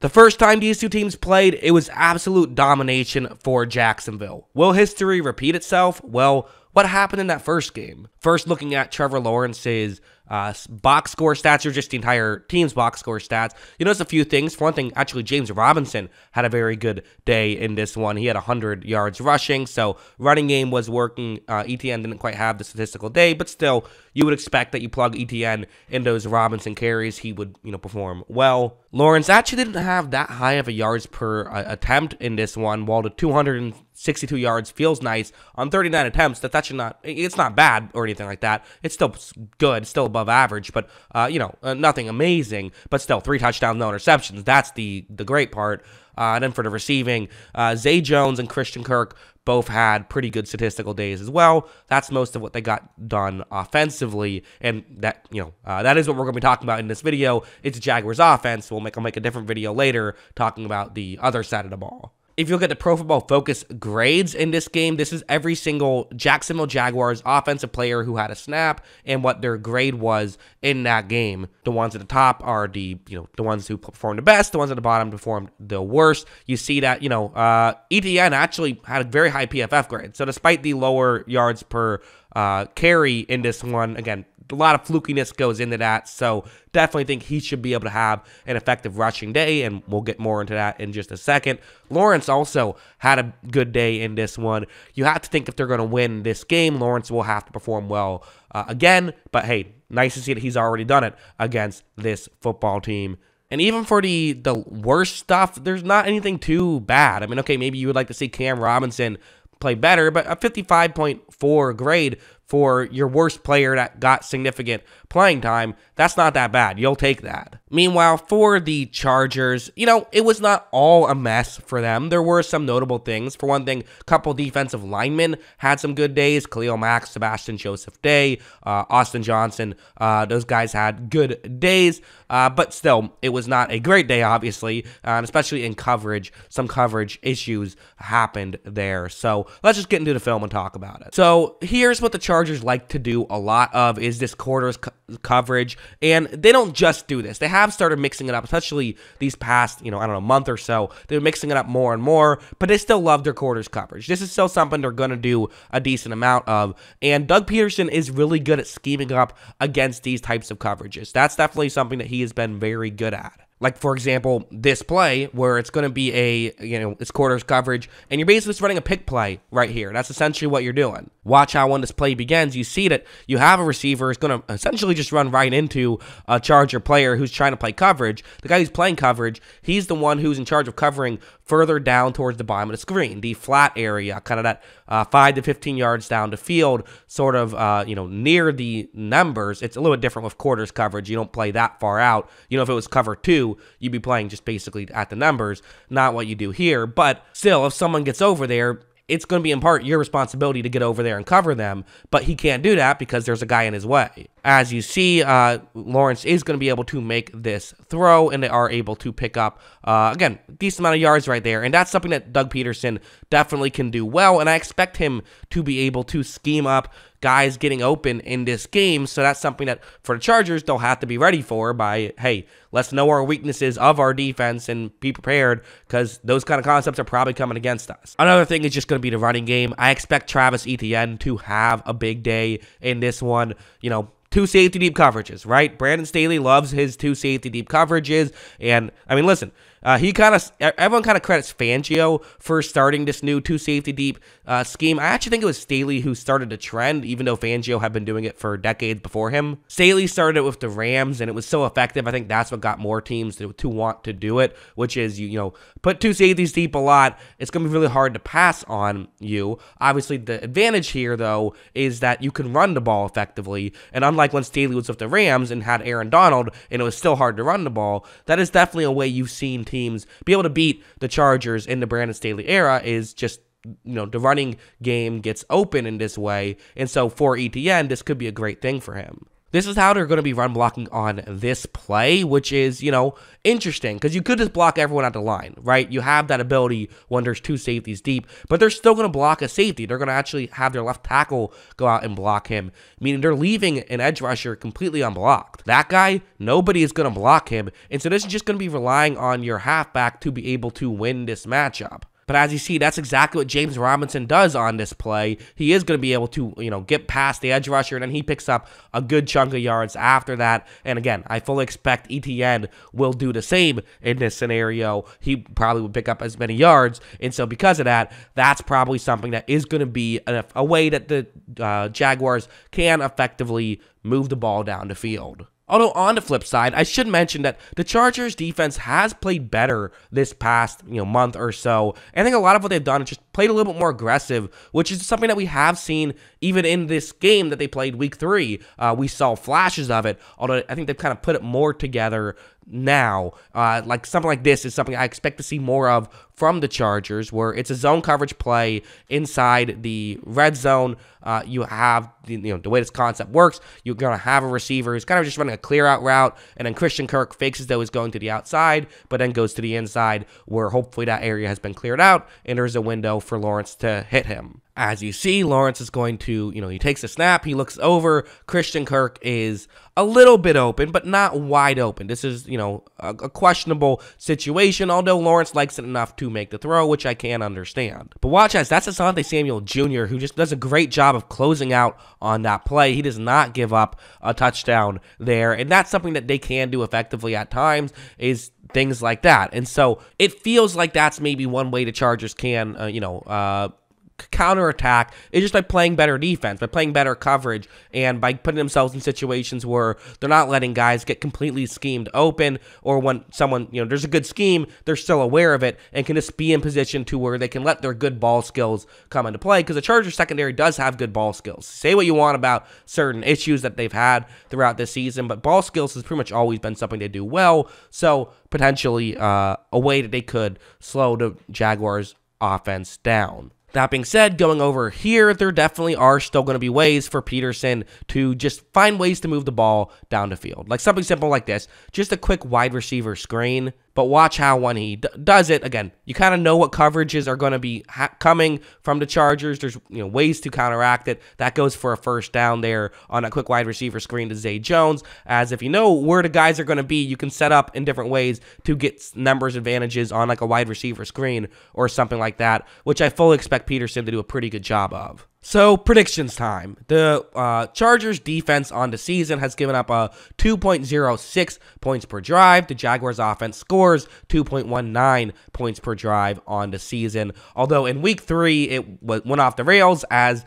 The first time these two teams played, it was absolute domination for Jacksonville. Will history repeat itself? Well, what happened in that first game? First, looking at Trevor Lawrence's box score stats, or just the entire team's box score stats, you notice a few things. For one thing, actually, James Robinson had a very good day in this one. He had 100 yards rushing, so running game was working. ETN didn't quite have the statistical day, but still, you would expect that you plug ETN in those Robinson carries, he would, perform well. Lawrence actually didn't have that high of a yards per attempt in this one, while the 262 yards feels nice on 39 attempts. That's actually it's not bad or anything like that. It's still good, still above average, but, nothing amazing, but still 3 touchdowns, no interceptions. That's the great part. And then for the receiving, Zay Jones and Christian Kirk both had pretty good statistical days as well. That's most of what they got done offensively, and that that is what we're going to be talking about in this video. It's the Jaguars offense. I'll make a different video later talking about the other side of the ball. If you look at the Pro Football Focus grades in this game, this is every single Jacksonville Jaguars offensive player who had a snap and what their grade was in that game. The ones at the top are the ones who performed the best. The ones at the bottom performed the worst. You see that ETN actually had a very high PFF grade. So despite the lower yards per carry in this one, again, a lot of flukiness goes into that, so definitely think he should be able to have an effective rushing day, and we'll get more into that in just a second. Lawrence also had a good day in this one. You have to think if they're going to win this game, Lawrence will have to perform well again, but hey, nice to see that he's already done it against this football team. And even for the worst stuff, there's not anything too bad. I mean, okay, maybe you would like to see Cam Robinson play better, but a 55.4 grade for your worst player that got significant playing time, that's not that bad. You'll take that. Meanwhile, for the Chargers, it was not all a mess for them. There were some notable things. For one thing, a couple defensive linemen had some good days. Khalil Mack, Sebastian Joseph Day, Austin Johnson, those guys had good days, but still, it was not a great day, obviously, and especially in coverage. Some coverage issues happened there. So let's just get into the film and talk about it. So here's what the Chargers like to do a lot of is this quarters coverage, and they don't just do this. They have started mixing it up, especially these past, month or so. They're mixing it up more and more, but they still love their quarters coverage. This is still something they're going to do a decent amount of, and Doug Peterson is really good at scheming up against these types of coverages. That's definitely something that he has been very good at. Like, for example, this play where it's going to be it's quarters coverage, and you're basically just running a pick play right here. That's essentially what you're doing. Watch how when this play begins, you see that you have a receiver who's going to essentially just run right into a Charger player who's trying to play coverage. The guy who's playing coverage, he's the one who's in charge of covering further down towards the bottom of the screen, the flat area, kind of that 5 to 15 yards down the field, sort of, near the numbers. It's a little bit different with quarters coverage. You don't play that far out. If it was cover 2, you'd be playing just basically at the numbers, not what you do here. But still, if someone gets over there, it's going to be in part your responsibility to get over there and cover them, but he can't do that because there's a guy in his way. As you see, Lawrence is going to be able to make this throw, and they are able to pick up, again, decent amount of yards right there, and that's something that Doug Peterson definitely can do well, and I expect him to be able to scheme up guys getting open in this game, so that's something that for the Chargers, they'll have to be ready for by, hey, let's know our weaknesses of our defense and be prepared, because those kind of concepts are probably coming against us. Another thing is just going to be the running game. I expect Travis Etienne to have a big day in this one. 2 safety deep coverages, right? Brandon Staley loves his 2 safety deep coverages, and I mean, listen, everyone kind of credits Fangio for starting this new 2 safety deep scheme. I actually think it was Staley who started the trend, even though Fangio had been doing it for decades before him. Staley started it with the Rams, and it was so effective. I think that's what got more teams to want to do it, which is, put 2 safeties deep a lot. It's going to be really hard to pass on you. Obviously, the advantage here, though, is that you can run the ball effectively, and unlike when Staley was with the Rams and had Aaron Donald, and it was still hard to run the ball, that is definitely a way you've seen teams be able to beat the Chargers in the Brandon Staley era, is just, the running game gets open in this way. And so for ETN, this could be a great thing for him. This is how they're going to be run blocking on this play, which is, interesting because you could just block everyone at the line, right? You have that ability when there's 2 safeties deep, but they're still going to block a safety. They're going to actually have their left tackle go out and block him, meaning they're leaving an edge rusher completely unblocked. That guy, nobody is going to block him, and so this is just going to be relying on your halfback to be able to win this matchup. But as you see, that's exactly what James Robinson does on this play. He is going to be able to, get past the edge rusher, and then he picks up a good chunk of yards after that. And again, I fully expect ETN will do the same in this scenario. He probably would pick up as many yards. And so because of that, that's probably something that is going to be a way that the Jaguars can effectively move the ball down the field. Although on the flip side, I should mention that the Chargers defense has played better this past month or so. And I think a lot of what they've done is just played a little bit more aggressive, which is something that we have seen even in this game that they played week 3. We saw flashes of it, although I think they've kind of put it more together now. Like something like this is something I expect to see more of from the Chargers, where it's a zone coverage play inside the red zone. You have the way this concept works. You're gonna have a receiver who's kind of just running a clear out route, and then Christian Kirk fakes as though he's going to the outside, but then goes to the inside, where hopefully that area has been cleared out, and there's a window for Lawrence to hit him. As you see, Lawrence is going to, he takes a snap, he looks over, Christian Kirk is a little bit open, but not wide open. This is, a questionable situation, although Lawrence likes it enough to make the throw, which I can understand. But watch as that's Asante Samuel Jr., who just does a great job of closing out on that play. He does not give up a touchdown there, and that's something that they can do effectively at times, is things like that. And so it feels like that's maybe one way the Chargers can, counterattack is just by playing better defense, by playing better coverage, and by putting themselves in situations where they're not letting guys get completely schemed open, or when someone, there's a good scheme, they're still aware of it and can just be in position to where they can let their good ball skills come into play, because the Chargers secondary does have good ball skills. Say what you want about certain issues that they've had throughout this season, but ball skills has pretty much always been something they do well, so potentially a way that they could slow the Jaguars offense down. That being said, going over here, there definitely are still going to be ways for Peterson to just find ways to move the ball down the field. Like something simple like this, just a quick wide receiver screen. But watch how when he does it, again, you kind of know what coverages are going to be coming from the Chargers. There's ways to counteract it. That goes for a first down there on a quick wide receiver screen to Zay Jones. As if you know where the guys are going to be, you can set up in different ways to get numbers advantages on like a wide receiver screen or something like that, which I fully expect Peterson to do a pretty good job of. So, predictions time. The Chargers defense on the season has given up a 2.06 points per drive. The Jaguars offense scores 2.19 points per drive on the season. Although in week 3, it went off the rails as,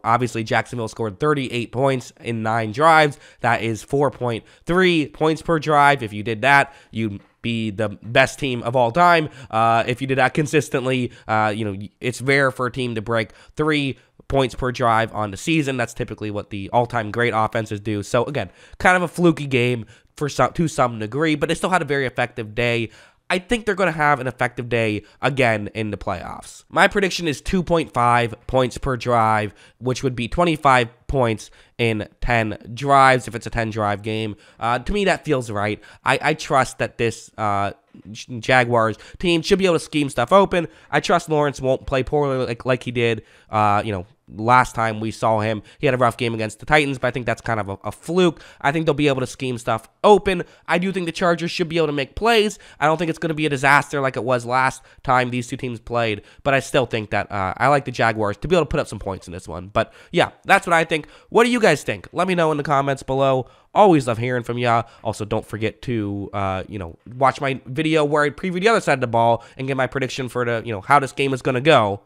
obviously Jacksonville scored 38 points in 9 drives. That is 4.3 points per drive. If you did that, you'd be the best team of all time. If you did that consistently, it's rare for a team to break 3 points per drive on the season. That's typically what the all-time great offenses do. So again, kind of a fluky game to some degree, but they still had a very effective day. I think they're going to have an effective day again in the playoffs. My prediction is 2.5 points per drive, which would be 25 points in 10 drives if it's a 10-drive game. To me, that feels right. I trust that this Jaguars team should be able to scheme stuff open. I trust Lawrence won't play poorly like he did, last time we saw him. He had a rough game against the Titans, but I think that's kind of a fluke. I think they'll be able to scheme stuff open. I do think the Chargers should be able to make plays. I don't think it's going to be a disaster like it was last time these two teams played, but I still think that I like the Jaguars to be able to put up some points in this one. But yeah, that's what I think. What do you guys think? Let me know in the comments below. Always love hearing from y'all. Also, don't forget to, watch my video where I preview the other side of the ball and get my prediction for how this game is going to go.